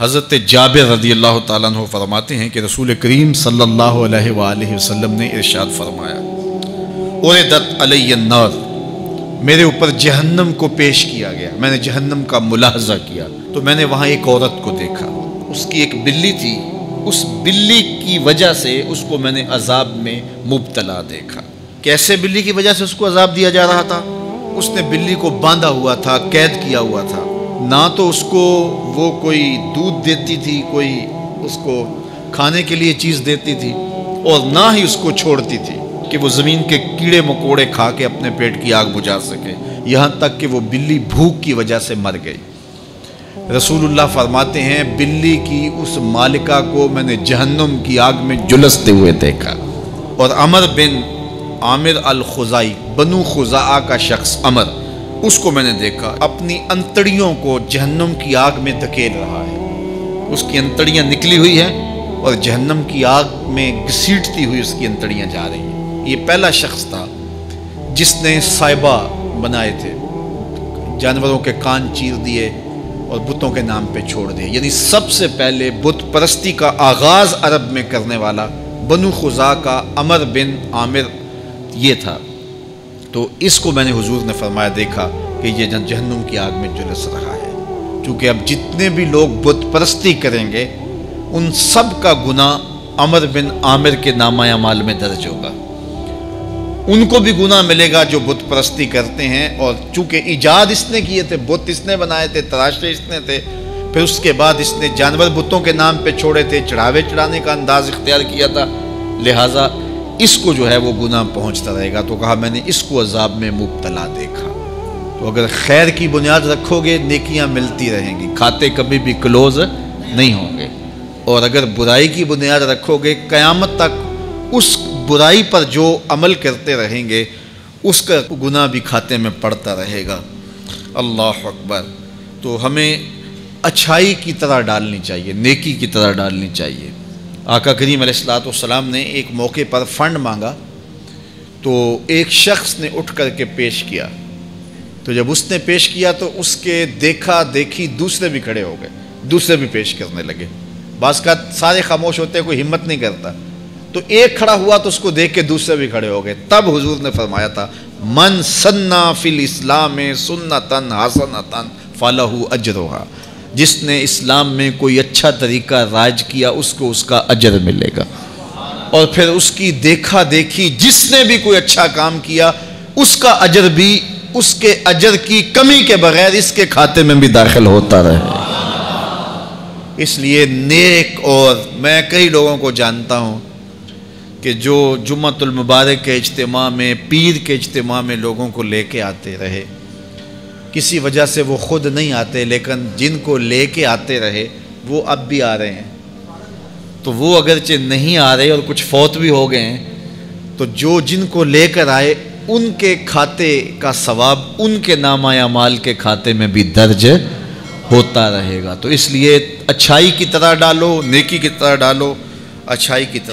हज़रत जाबिर रज़ियल्लाहु ताला अन्हु फरमाते हैं कि रसूल करीम सल्लल्लाहु अलैहि वसल्लम ने इरशाद फरमाया, उरिदत अलैय अन्नार, मेरे ऊपर जहन्नम को पेश किया गया। मैंने जहन्नम का मुलाहजा किया तो मैंने वहाँ एक औरत को देखा, उसकी एक बिल्ली थी। उस बिल्ली की वजह से उसको मैंने अजाब में मुब्तला देखा। कैसे बिल्ली की वजह से उसको अजाब दिया जा रहा था? उसने बिल्ली को बांधा हुआ था, कैद किया हुआ था। ना तो उसको वो कोई दूध देती थी, कोई उसको खाने के लिए चीज़ देती थी, और ना ही उसको छोड़ती थी कि वो ज़मीन के कीड़े मकोड़े खा के अपने पेट की आग बुझा सके। यहाँ तक कि वो बिल्ली भूख की वजह से मर गई। रसूलुल्लाह फरमाते हैं, बिल्ली की उस मालिका को मैंने जहन्नुम की आग में झुलसते हुए देखा। और अमर बिन आमिर अल खुज़ाई, बनु खुज़ा का शख्स अमर, उसको मैंने देखा अपनी अंतड़ियों को जहन्नुम की आग में धकेल रहा है। उसकी अंतड़ियाँ निकली हुई हैं और जहन्नुम की आग में घसीटती हुई उसकी अंतड़ियाँ जा रही हैं। ये पहला शख्स था जिसने साइबा बनाए थे, जानवरों के कान चीर दिए और बुतों के नाम पे छोड़ दिए। यानी सबसे पहले बुत परस्ती का आगाज़ अरब में करने वाला बनु खुज़ा का अमर बिन आमिर ये था। तो इसको मैंने हुजूर ने फरमाया देखा कि ये जहन्नुम की आग में झुलस रहा है। क्योंकि अब जितने भी लोग बुत परस्ती करेंगे उन सब का गुनाह अमर बिन आमिर के नामा अमाल में दर्ज होगा। उनको भी गुनाह मिलेगा जो बुत परस्ती करते हैं। और चूंकि ईजाद इसने किए थे, बुत इसने बनाए थे, तराशे इसने थे, फिर उसके बाद इसने जानवर बुतों के नाम पे छोड़े थे, चढ़ावे चढ़ाने का अंदाज इख्तियार किया था, लिहाजा इसको जो है वो गुनाह पहुंचता रहेगा। तो कहा मैंने इसको अजाब में मुब्तला देखा। तो अगर खैर की बुनियाद रखोगे नेकियां मिलती रहेंगी, खाते कभी भी क्लोज नहीं होंगे। और अगर बुराई की बुनियाद रखोगे, क़यामत तक उस बुराई पर जो अमल करते रहेंगे उसका गुनाह भी खाते में पड़ता रहेगा। अल्लाह अकबर। तो हमें अच्छाई की तरह डालनी चाहिए, नेकी की तरह डालनी चाहिए। आका करीम अलैहिस्सलाम ने एक मौके पर फ़ंड मांगा तो एक शख्स ने उठ कर के पेश किया। तो जब उसने पेश किया तो उसके देखा देखी दूसरे भी खड़े हो गए, दूसरे भी पेश करने लगे। बास का सारे खामोश होते, कोई हिम्मत नहीं करता। तो एक खड़ा हुआ तो उसको देख के दूसरे भी खड़े हो गए। तब हुजूर ने फरमाया था, मन सन्ना फिल इस्लाम सुन्नतन हसनतन फलहु अजरुहा, जिसने इस्लाम में कोई अच्छा तरीका राज किया उसको उसका अजर मिलेगा। और फिर उसकी देखा देखी जिसने भी कोई अच्छा काम किया उसका अजर भी उसके अजर की कमी के बगैर इसके खाते में भी दाखिल होता रहे। इसलिए नेक, और मैं कई लोगों को जानता हूँ कि जो जुम्मतुल मुबारक के इज्तिमा में, पीर के इज्तिमा में लोगों को लेके आते रहे, किसी वजह से वो खुद नहीं आते, लेकिन जिनको लेके आते रहे वो अब भी आ रहे हैं। तो वो अगरचे नहीं आ रहे और कुछ फौत भी हो गए हैं, तो जो जिनको लेकर आए उनके खाते का सवाब उनके नामा अमाल के खाते में भी दर्ज होता रहेगा। तो इसलिए अच्छाई की तरह डालो, नेकी की तरह डालो, अच्छाई की तरह।